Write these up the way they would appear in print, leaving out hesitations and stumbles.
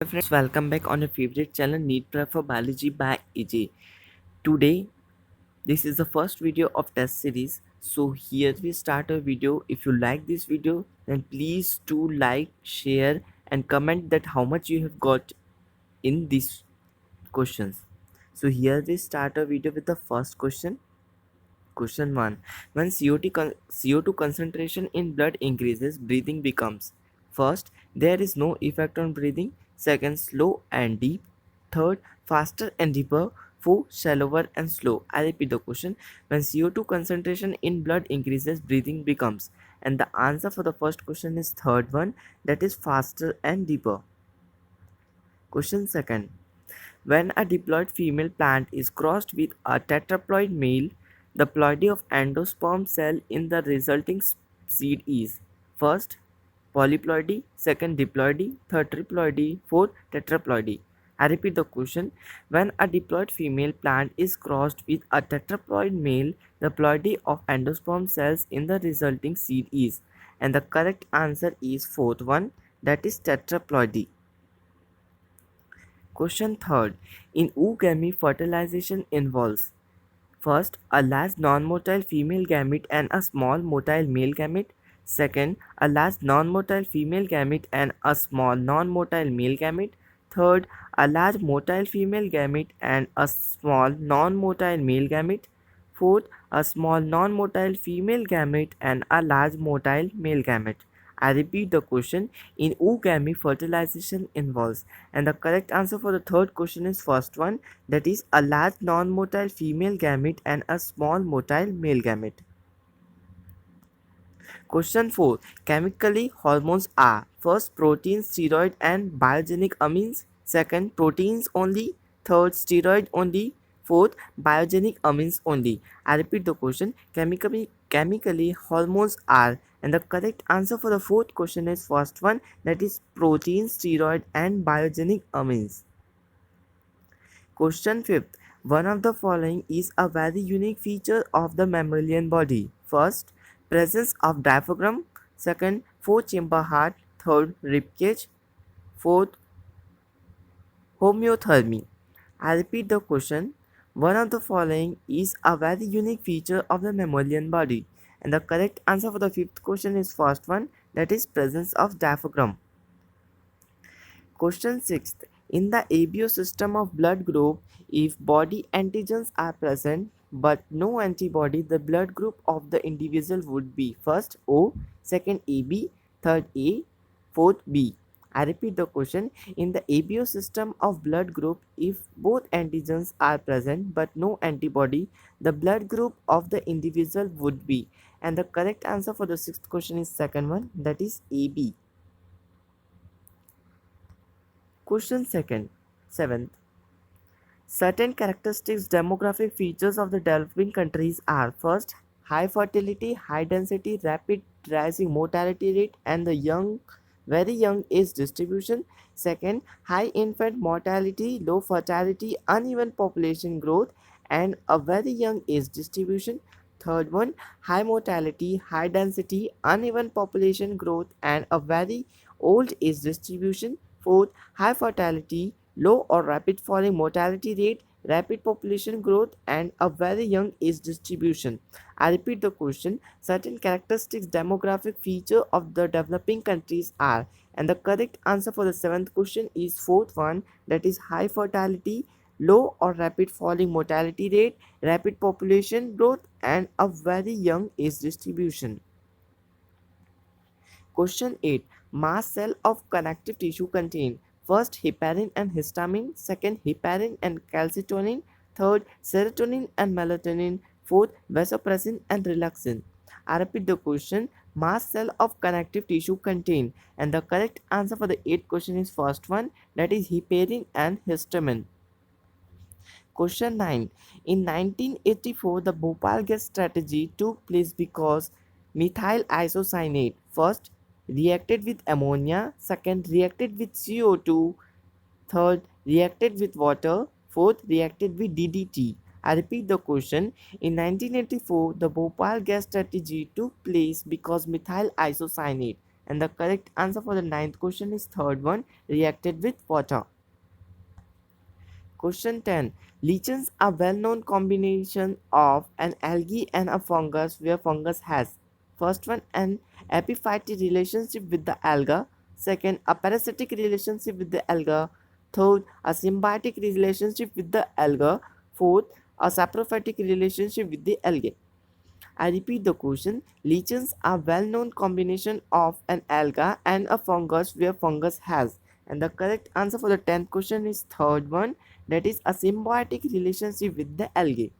Hi friends, welcome back on your favorite channel Need Prep for Biology by AJ. Today, this is the first video of test series. So here we start a video. If you like this video, then please do like, share and comment that how much you have got in these questions. So here we start a video with the first question. Question 1. When CO2 concentration in blood increases, breathing becomes: first, there is no effect on breathing; second, slow and deep; third, faster and deeper; fourth, shallower and slow. I repeat the question. When CO2 concentration in blood increases, breathing becomes. And the answer for the first question is third one, that is faster and deeper. Question second. When a diploid female plant is crossed with a tetraploid male, the ploidy of endosperm cell in the resulting seed is: first, polyploidy; second, diploidy; third, triploidy; fourth, tetraploidy. I repeat the question. When a diploid female plant is crossed with a tetraploid male, the ploidy of endosperm cells in the resulting seed is, and the correct answer is fourth one, that is tetraploidy. Question third. In oogamy, fertilization involves: first, a large non-motile female gamete and a small motile male gamete; second, a large non-motile female gamete and a small non-motile male gamete; third, a large motile female gamete and a small non-motile male gamete; fourth, a small non-motile female gamete and a large motile male gamete. I repeat the question. In oogamy, fertilization involves, and the correct answer for the third question is first one, that is a large non-motile female gamete and a small motile male gamete. Question 4. Chemically, hormones are: first, proteins, steroid and biogenic amines; second, proteins only; third, steroid only; fourth, biogenic amines only. I repeat the question. Chemically, hormones are, and the correct answer for the fourth question is first one, that is proteins, steroid and biogenic amines. Question 5th. One of the following is a very unique feature of the mammalian body: first, presence of diaphragm; second, four-chamber heart; third, ribcage; fourth, homeothermy. I repeat the question. One of the following is a very unique feature of the mammalian body, and the correct answer for the fifth question is first one, that is presence of diaphragm. Question 6th. In the ABO system of blood group, if body antigens are present but no antibody, the blood group of the individual would be: first O, second AB, third A, fourth B. I repeat the question. In the ABO system of blood group, if both antigens are present but no antibody, the blood group of the individual would be, and the correct answer for the sixth question is second one, that is AB. Question 7th. Certain characteristics demographic features of the developing countries are: first, high fertility, high density, rapid rising mortality rate and the very young age distribution; second, high infant mortality, low fertility, uneven population growth and a very young age distribution; third one, high mortality, high density, uneven population growth and a very old age distribution; fourth, high fertility, low or rapid falling mortality rate, rapid population growth and a very young age distribution. I repeat the question. Certain characteristics demographic feature of the developing countries are, and the correct answer for the seventh question is fourth one, that is high fertility, low or rapid falling mortality rate, rapid population growth and a very young age distribution. Question 8. Mast cell of connective tissue contain: first, heparin and histamine; second, heparin and calcitonin; third, serotonin and melatonin; fourth, vasopressin and relaxin. I repeat the question. Mast cell of connective tissue contain, and the correct answer for the eighth question is first one, that is heparin and histamine. Question 9. In 1984, the Bhopal gas strategy took place because methyl isocyanate: first, reacted with ammonia; second, reacted with CO2; third, reacted with water; fourth, reacted with DDT. I repeat the question. In 1984, the Bhopal gas strategy took place because methyl isocyanate. And the correct answer for the ninth question is third one, reacted with water. Question 10. Lichens are well-known combination of an algae and a fungus where fungus has first one an epiphytic relationship with the alga, second a parasitic relationship with the alga, third a symbiotic relationship with the alga, fourth a saprophytic relationship with the algae. I repeat the question. Lichens are well-known combination of an alga and a fungus where fungus has. And the correct answer for the 10th question is third one, that is a symbiotic relationship with the algae.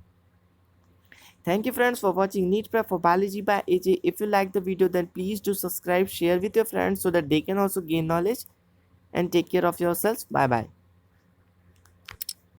Thank you friends for watching NEET Prep for Biology by AJ. If you like the video, then please do subscribe, share with your friends so that they can also gain knowledge, and take care of yourselves. Bye bye.